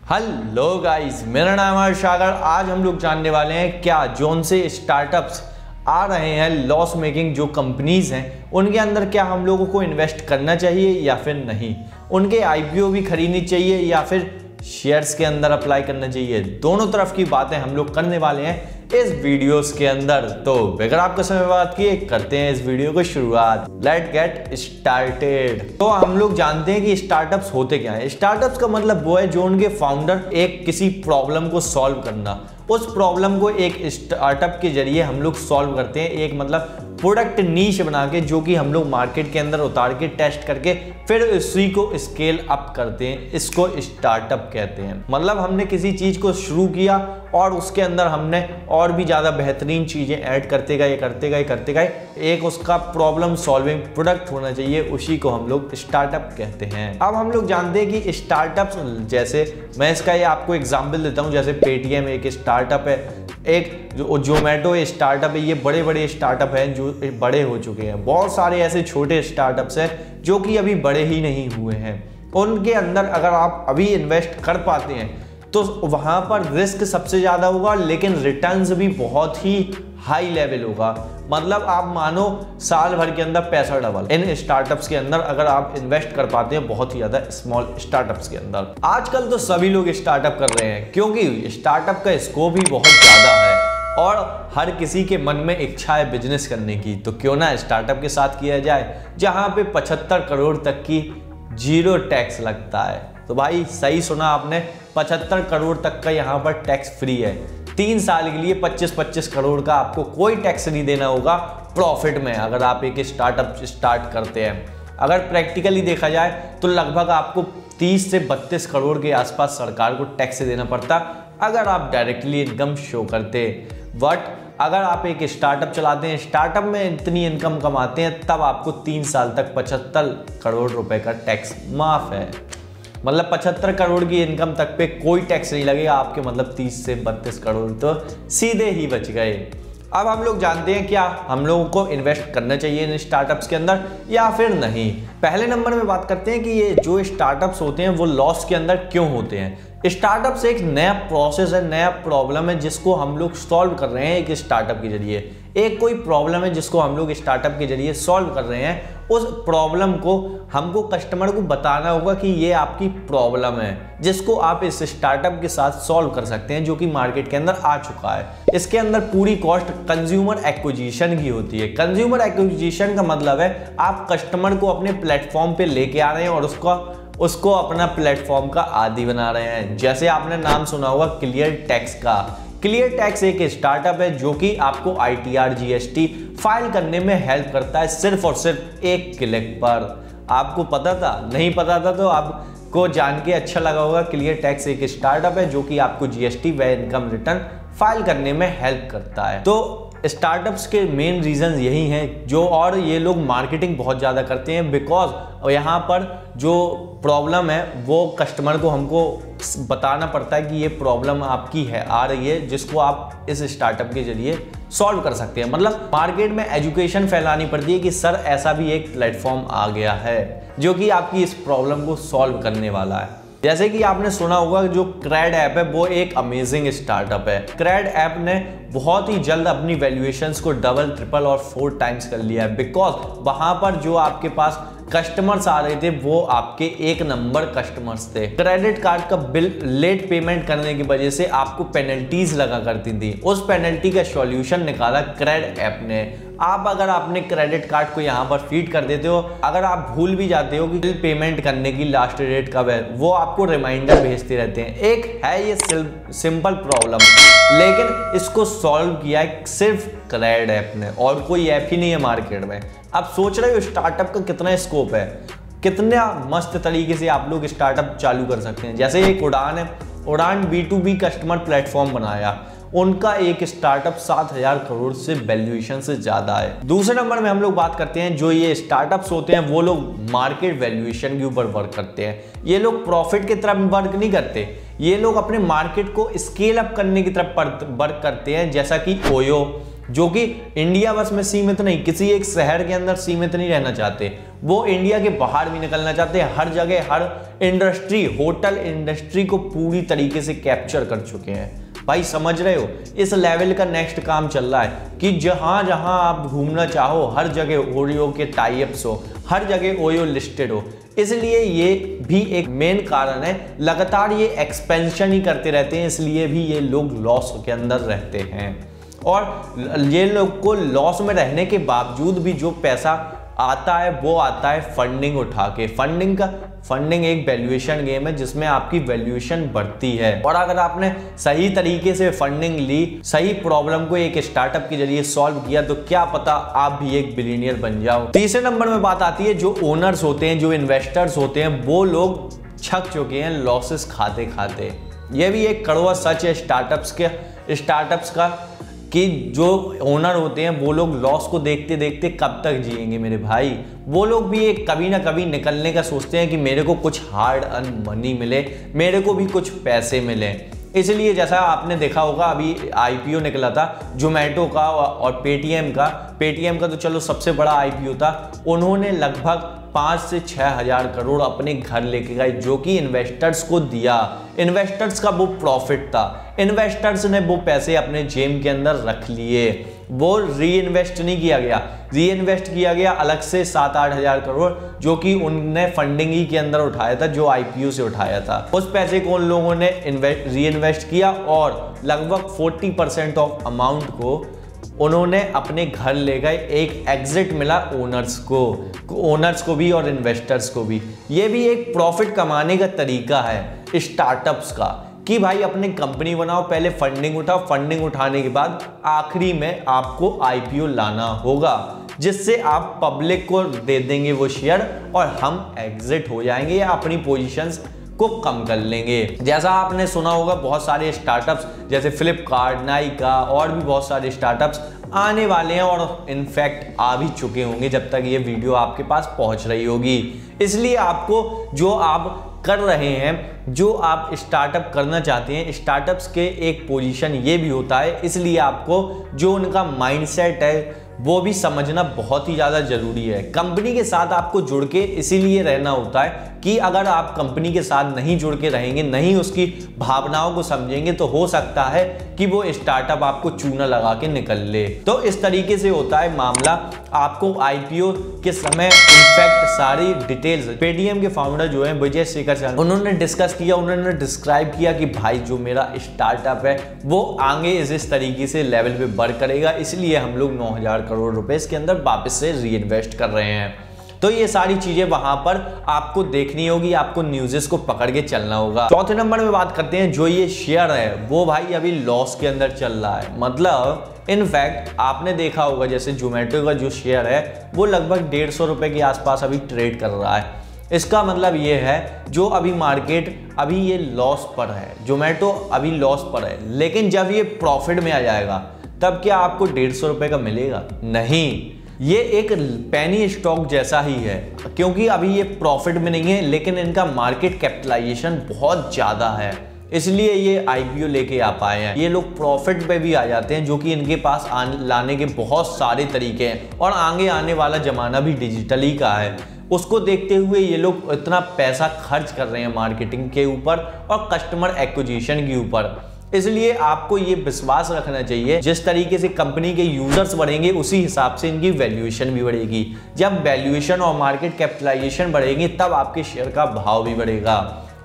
Hello guys, मेरा नाम है सागर। आज हम लोग जानने वाले हैं क्या जोन से स्टार्टअप्स आ रहे हैं, लॉस मेकिंग जो कंपनीज हैं उनके अंदर क्या हम लोगों को इन्वेस्ट करना चाहिए या फिर नहीं, उनके आईपीओ भी खरीदनी चाहिए या फिर शेयर्स के अंदर अप्लाई करना चाहिए। दोनों तरफ की बातें हम लोग करने वाले हैं इस वीडियोस के अंदर। तो बगैर आपका समय बात किए करते हैं इस वीडियो को शुरुआत। Let get started. तो हम लोग जानते हैं कि स्टार्टअप्स होते क्या हैं। स्टार्टअप्स का मतलब वो है जो उनके फाउंडर एक किसी प्रॉब्लम को सॉल्व करना, उस प्रॉब्लम को एक स्टार्टअप के जरिए हम लोग सॉल्व करते हैं, एक मतलब प्रोडक्ट नीश बना के जो कि हम लोग मार्केट के अंदर उतार के टेस्ट करके फिर उसी को स्केल अप करते हैं। इसको स्टार्टअप कहते हैं। मतलब हमने किसी चीज को शुरू किया और उसके अंदर हमने और भी ज्यादा बेहतरीन चीजें ऐड करते गए, एक उसका प्रॉब्लम सॉल्विंग प्रोडक्ट होना चाहिए, उसी को हम लोग स्टार्टअप कहते हैं। अब हम लोग जानते हैं कि स्टार्टअप्स, जैसे मैं इसका ये आपको एग्जांपल देता हूं, जैसे पेटीएम एक स्टार्टअप है, एक जोमेटो स्टार्टअप है। ये बड़े बड़े स्टार्टअप हैं जो बड़े हो चुके हैं। बहुत सारे ऐसे छोटे स्टार्टअप्स हैं जो कि अभी बड़े ही नहीं हुए हैं। उनके अंदर अगर आप अभी इन्वेस्ट कर पाते हैं तो वहां पर रिस्क सबसे ज्यादा होगा, लेकिन रिटर्न्स भी बहुत ही हाई लेवल होगा। मतलब आप मानो साल भर के अंदर पैसा डबल इन स्टार्टअप्स के अंदर अगर आप इन्वेस्ट कर पाते हैं, बहुत ही ज्यादा स्मॉल स्टार्टअप्स के अंदर। आजकल तो सभी लोग स्टार्टअप कर रहे हैं क्योंकि स्टार्टअप का स्कोप ही बहुत ज्यादा है और हर किसी के मन में इच्छा है बिजनेस करने की। तो क्यों ना स्टार्टअप के साथ किया जाए जहां पे 75 करोड़ तक की जीरो टैक्स लगता है। तो भाई सही सुना आपने, 75 करोड़ तक का यहाँ पर टैक्स फ्री है। 3 साल के लिए 25-25 करोड़ का आपको कोई टैक्स नहीं देना होगा प्रॉफिट में, अगर आप एक स्टार्टअप स्टार्ट करते हैं। अगर प्रैक्टिकली देखा जाए तो लगभग आपको 30 से 32 करोड़ के आसपास सरकार को टैक्स देना पड़ता अगर आप डायरेक्टली इनकम शो करते। बट अगर आप एक स्टार्टअप चलाते हैं, स्टार्टअप में इतनी इनकम कमाते हैं, तब आपको 3 साल तक 75 करोड़ रुपए का टैक्स माफ है। मतलब 75 करोड़ की इनकम तक पे कोई टैक्स नहीं लगेगा आपके, मतलब 30 से 32 करोड़ तो सीधे ही बच गए। अब हम लोग जानते हैं क्या हम लोगों को इन्वेस्ट करना चाहिए इन स्टार्टअप्स के अंदर या फिर नहीं। पहले नंबर में बात करते हैं कि ये जो स्टार्टअप्स होते हैं वो लॉस के अंदर क्यों होते हैं। स्टार्टअप्स एक नया प्रोसेस है, नया प्रॉब्लम है जिसको हम लोग सॉल्व कर रहे हैं एक स्टार्टअप के जरिए। एक कोई प्रॉब्लम है जिसको हम लोग स्टार्टअप के जरिए सॉल्व कर रहे हैं। उस प्रॉब्लम को हमको कस्टमर को बताना होगा कि ये आपकी प्रॉब्लम है, जिसको आप इस स्टार्टअप के साथ सॉल्व कर सकते हैं, जो कि मार्केट के अंदर आ चुका है। इसके अंदर पूरी कॉस्ट कंज्यूमर एक्विजिशन की होती है। कंज्यूमर एक्विजिशन का मतलब है आप कस्टमर को अपने प्लेटफॉर्म पे लेके आ रहे हैं और उसको अपना प्लेटफॉर्म का आदी बना रहे हैं। जैसे आपने नाम सुना होगा क्लियर टैक्स का। क्लियर टैक्स एक स्टार्टअप है जो कि आपको ITR GST फाइल करने में हेल्प करता है, सिर्फ और सिर्फ एक क्लिक पर। आपको पता था? नहीं पता था तो आपको जान के अच्छा लगा होगा। क्लियर टैक्स एक स्टार्टअप है जो कि आपको GST व इनकम रिटर्न फाइल करने में हेल्प करता है। तो स्टार्टअप्स के मेन रीजन यही हैं जो, और ये लोग मार्केटिंग बहुत ज़्यादा करते हैं बिकॉज यहाँ पर जो प्रॉब्लम है वो कस्टमर को हमको बताना पड़ता है कि ये प्रॉब्लम आपकी है, आ रही है, जिसको आप इस स्टार्टअप के जरिए सॉल्व कर सकते हैं। मतलब मार्केट में एजुकेशन फैलानी पड़ती है कि सर ऐसा भी एक प्लेटफॉर्म आ गया है जो कि आपकी इस प्रॉब्लम को सॉल्व करने वाला है। जैसे कि आपने सुना होगा जो क्रेड ऐप है वो एक अमेजिंग स्टार्टअप है। क्रेड ऐप ने बहुत ही जल्द अपनी वैल्यूएशंस को डबल, ट्रिपल और 4 टाइम्स कर लिया है बिकॉज वहां पर जो आपके पास कस्टमर्स आ रहे थे वो आपके 1 नंबर कस्टमर्स थे। क्रेडिट कार्ड का बिल लेट पेमेंट करने की वजह से आपको पेनल्टीज लगा करती थी। उस पेनल्टी का सॉल्यूशन निकाला क्रेड ऐप ने। आप अगर अपने क्रेडिट कार्ड को यहाँ पर फीड कर देते हो, अगर आप भूल भी जाते हो कि बिल पेमेंट करने की लास्ट डेट कब है, वो आपको रिमाइंडर भेजते रहते हैं। एक है ये सिंपल प्रॉब्लम, लेकिन इसको सॉल्व किया है सिर्फ क्रेड ऐप ने, और कोई ऐप ही नहीं है मार्केट में। आप सोच रहे हो स्टार्टअप का कितना स्कोप है, कितना मस्त तरीके से आप लोग स्टार्टअप चालू कर सकते हैं। जैसे एक उड़ान है, उड़ान B2B कस्टमर प्लेटफॉर्म बनाया, उनका एक स्टार्टअप 7,000 करोड़ से वैल्यूएशन से ज्यादा है। दूसरे नंबर में हम लोग बात करते हैं जो ये स्टार्टअप्स होते हैं वो लोग मार्केट वैल्यूएशन के ऊपर वर्क करते हैं। ये लोग प्रॉफिट की तरफ वर्क नहीं करते, ये लोग अपने मार्केट को स्केल अप करने की तरफ वर्क करते हैं। जैसा कि ओयो जो कि इंडिया बस में सीमित नहीं, किसी एक शहर के अंदर सीमित नहीं रहना चाहते, वो इंडिया के बाहर भी निकलना चाहते हैं। हर जगह, हर इंडस्ट्री, होटल इंडस्ट्री को पूरी तरीके से कैप्चर कर चुके हैं। भाई समझ रहे हो, इस लेवल का नेक्स्ट काम चल रहा है कि जहां जहां आप घूमना चाहो हर जगह ओरियो के टाइप्स हो, हर जगह ओयो लिस्टेड हो। इसलिए ये भी एक मेन कारण है, लगातार ये एक्सपेंशन ही करते रहते हैं, इसलिए भी ये लोग लॉस के अंदर रहते हैं। और ये लोग को लॉस में रहने के बावजूद भी जो पैसा आता है वो आता है फंडिंग उठा के। फंडिंग एक वैल्यूएशन गेम है जिसमें आपकी वैल्यूएशन बढ़ती है, और अगर आपने सही तरीके से फंडिंग ली, सही प्रॉब्लम को एक स्टार्टअप के जरिए सॉल्व किया, तो क्या पता आप भी एक बिलियनियर बन जाओ। तीसरे नंबर में बात आती है जो ओनर्स होते हैं, जो इन्वेस्टर्स होते हैं, वो लोग छक चुके हैं लॉसेस खाते खाते। ये भी एक कड़वा सच है स्टार्टअप्स का कि जो ओनर होते हैं वो लोग लॉस को देखते देखते कब तक जिएंगे मेरे भाई। वो लोग भी एक कभी ना कभी निकलने का सोचते हैं कि मेरे को कुछ हार्ड अर्न मनी मिले, मेरे को भी कुछ पैसे मिले। इसलिए जैसा आपने देखा होगा अभी आईपीओ निकला था जोमेटो का और पेटीएम का तो चलो सबसे बड़ा आईपीओ था। उन्होंने लगभग 5 से 6 हजार करोड़ अपने घर लेके गए, जो कि इन्वेस्टर्स को दिया। इन्वेस्टर्स का वो प्रॉफिट था, इन्वेस्टर्स ने वो पैसे अपने जेब के अंदर रख लिए, वो री इन्वेस्ट नहीं किया गया। री इन्वेस्ट किया गया अलग से 7-8 हजार करोड़, जो कि उनने फंडिंग ही के अंदर उठाया था, जो आईपीओ से उठाया था। उस पैसे को उन लोगों ने री इन्वेस्ट किया और लगभग 40% ऑफ अमाउंट को उन्होंने अपने घर ले गए। एक एग्जिट मिला ओनर्स को भी और इन्वेस्टर्स को भी। ये भी एक प्रॉफिट कमाने का तरीका है स्टार्टअप्स का कि भाई अपनी कंपनी बनाओ, पहले फंडिंग उठाओ, फंडिंग उठाने के बाद आखिरी में आपको आईपीओ लाना होगा, जिससे आप पब्लिक को दे देंगे वो शेयर और हम एग्जिट हो जाएंगे या अपनी पोजीशंस को कम कर लेंगे। जैसा आपने सुना होगा बहुत सारे स्टार्टअप्स जैसे फ्लिपकार्ट, नाइका और भी बहुत सारे स्टार्टअप्स आने वाले हैं और इनफैक्ट आ भी चुके होंगे जब तक ये वीडियो आपके पास पहुंच रही होगी। इसलिए आपको जो आप कर रहे हैं, जो आप स्टार्टअप करना चाहते हैं, स्टार्टअप्स के एक पोजीशन ये भी होता है, इसलिए आपको जो उनका माइंडसेट है वो भी समझना बहुत ही ज़्यादा ज़रूरी है। कंपनी के साथ आपको जुड़ के इसीलिए रहना होता है कि अगर आप कंपनी के साथ नहीं जुड़ के रहेंगे, नहीं उसकी भावनाओं को समझेंगे, तो हो सकता है कि वो स्टार्टअप आपको चूना लगा के निकल ले। तो इस तरीके से होता है मामला। आपको आईपीओ के समय इनफैक्ट सारी डिटेल्स पेटीएम के फाउंडर जो हैं विजय शेखर सर, उन्होंने डिस्कस किया, उन्होंने डिस्क्राइब किया कि भाई जो मेरा स्टार्टअप है वो आगे इस तरीके से लेवल पे बढ़ करेगा, इसलिए हम लोग 9,000 करोड़ रुपए इसके अंदर वापस से री इन्वेस्ट कर रहे हैं। तो ये सारी चीजें वहां पर आपको देखनी होगी, आपको न्यूज़ेस को पकड़ के चलना होगा। चौथे नंबर में बात करते हैं जो ये शेयर है वो भाई अभी लॉस के अंदर चल रहा है। मतलब इनफैक्ट आपने देखा होगा जैसे जोमेटो का जो शेयर है वो लगभग 150 रुपए के आसपास अभी ट्रेड कर रहा है। इसका मतलब ये है जो अभी मार्केट अभी ये लॉस पर है, जोमेटो अभी लॉस पर है, लेकिन जब ये प्रॉफिट में आ जाएगा तब क्या आपको 150 रुपए का मिलेगा? नहीं, ये एक पेनी स्टॉक जैसा ही है, क्योंकि अभी ये प्रॉफिट में नहीं है, लेकिन इनका मार्केट कैपिटलाइजेशन बहुत ज़्यादा है, इसलिए ये आईपीओ लेके आ पाए हैं। ये लोग प्रॉफिट पे भी आ जाते हैं, जो कि इनके पास लाने के बहुत सारे तरीके हैं और आगे आने वाला ज़माना भी डिजिटली का है। उसको देखते हुए ये लोग इतना पैसा खर्च कर रहे हैं मार्केटिंग के ऊपर और कस्टमर एक्विजिशन के ऊपर। इसलिए आपको ये विश्वास रखना चाहिए जिस तरीके से कंपनी के यूजर्स बढ़ेंगे उसी हिसाब से इनकी वैल्यूएशन भी बढ़ेगी। जब वैल्यूएशन और मार्केट कैपिटलाइजेशन बढ़ेगी तब आपके शेयर का भाव भी बढ़ेगा।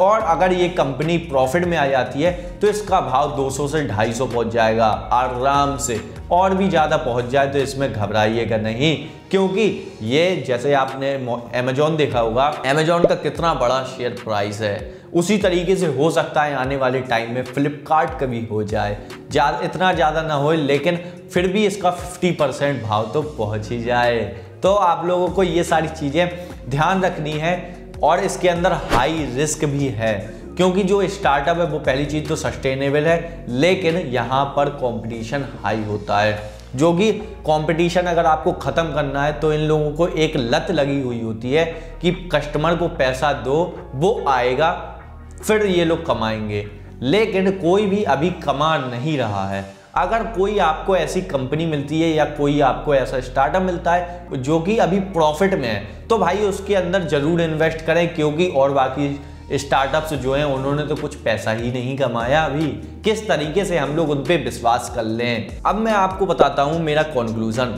और अगर ये कंपनी प्रॉफिट में आ जाती है तो इसका भाव 200 से 250 पहुंच जाएगा आराम से, और भी ज़्यादा पहुंच जाए तो इसमें घबराइएगा नहीं, क्योंकि ये जैसे आपने अमेजॉन देखा होगा, अमेजॉन का कितना बड़ा शेयर प्राइस है, उसी तरीके से हो सकता है आने वाले टाइम में फ्लिपकार्ट का भी हो जाए। इतना ज़्यादा ना हो, लेकिन फिर भी इसका 50% भाव तो पहुंच ही जाए। तो आप लोगों को ये सारी चीज़ें ध्यान रखनी है, और इसके अंदर हाई रिस्क भी है, क्योंकि जो स्टार्टअप है वो पहली चीज़ तो सस्टेनेबल है, लेकिन यहाँ पर कंपटीशन हाई होता है, जो कि कंपटीशन अगर आपको ख़त्म करना है तो इन लोगों को एक लत लगी हुई होती है कि कस्टमर को पैसा दो, वो आएगा, फिर ये लोग कमाएंगे। लेकिन कोई भी अभी कमा नहीं रहा है। अगर कोई आपको ऐसी कंपनी मिलती है या कोई आपको ऐसा स्टार्टअप मिलता है जो कि अभी प्रॉफिट में है, तो भाई उसके अंदर जरूर इन्वेस्ट करें, क्योंकि और बाकी स्टार्टअप्स जो हैं उन्होंने तो कुछ पैसा ही नहीं कमाया अभी। किस तरीके से हम लोग उन पे विश्वास कर लें। अब मैं आपको बताता हूं मेरा कंक्लूजन।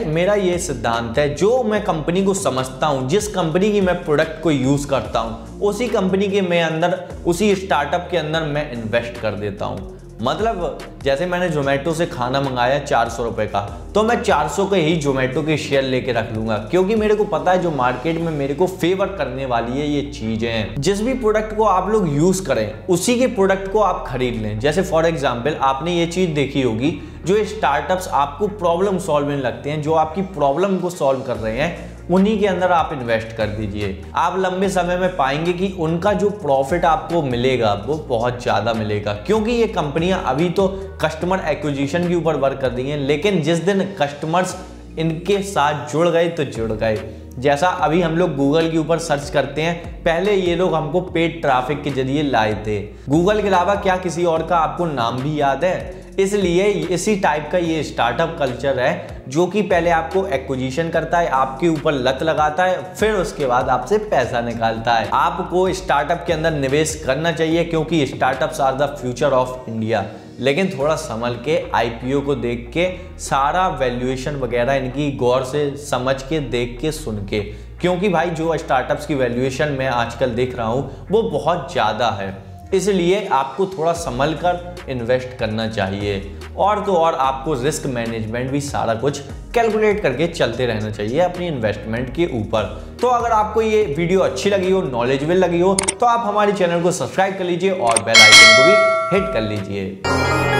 मेरा ये सिद्धांत है, जो मैं कंपनी को समझता हूं, जिस कंपनी की मैं प्रोडक्ट को यूज करता हूं, उसी कंपनी के मैं अंदर, उसी स्टार्टअप के अंदर मैं इन्वेस्ट कर देता हूं। मतलब जैसे मैंने जोमेटो से खाना मंगाया 400 रुपए का, तो मैं 400 के ही जोमेटो के शेयर लेके रख लूंगा, क्योंकि मेरे को पता है जो मार्केट में मेरे को फेवर करने वाली है ये चीजें। जिस भी प्रोडक्ट को आप लोग यूज करें उसी के प्रोडक्ट को आप खरीद लें। जैसे फॉर एग्जांपल आपने ये चीज देखी होगी, जो स्टार्टअप्स आपको प्रॉब्लम सॉल्विंग लगते हैं, जो आपकी प्रॉब्लम को सॉल्व कर रहे हैं, उन्हीं के अंदर आप इन्वेस्ट कर दीजिए। आप लंबे समय में पाएंगे कि उनका जो प्रॉफिट आपको मिलेगा वो बहुत ज़्यादा मिलेगा, क्योंकि ये कंपनियां अभी तो कस्टमर एक्विजिशन के ऊपर वर्क कर रही हैं, लेकिन जिस दिन कस्टमर्स इनके साथ जुड़ गए तो जुड़ गए। जैसा अभी हम लोग गूगल के ऊपर सर्च करते हैं, पहले ये लोग हमको पेड ट्रैफिक के जरिए लाए थे। गूगल के अलावा क्या किसी और का आपको नाम भी याद है? इसलिए इसी टाइप का ये स्टार्टअप कल्चर है, जो कि पहले आपको एक्विजिशन करता है, आपके ऊपर लत लगाता है, फिर उसके बाद आपसे पैसा निकालता है। आपको स्टार्टअप के अंदर निवेश करना चाहिए, क्योंकि startups are the future of India. लेकिन थोड़ा संभल के, आईपीओ को देख के, सारा वैल्यूएशन वगैरह इनकी गौर से समझ के, देख के, सुन के, क्योंकि भाई जो स्टार्टअप्स की वैल्यूएशन मैं आजकल देख रहा हूँ वो बहुत ज़्यादा है। इसलिए आपको थोड़ा संभल कर इन्वेस्ट करना चाहिए, और तो और आपको रिस्क मैनेजमेंट भी सारा कुछ कैलकुलेट करके चलते रहना चाहिए अपनी इन्वेस्टमेंट के ऊपर। तो अगर आपको ये वीडियो अच्छी लगी हो, नॉलेजेबल लगी हो, तो आप हमारे चैनल को सब्सक्राइब कर लीजिए और बेल आइकन को भी हिट कर लीजिए।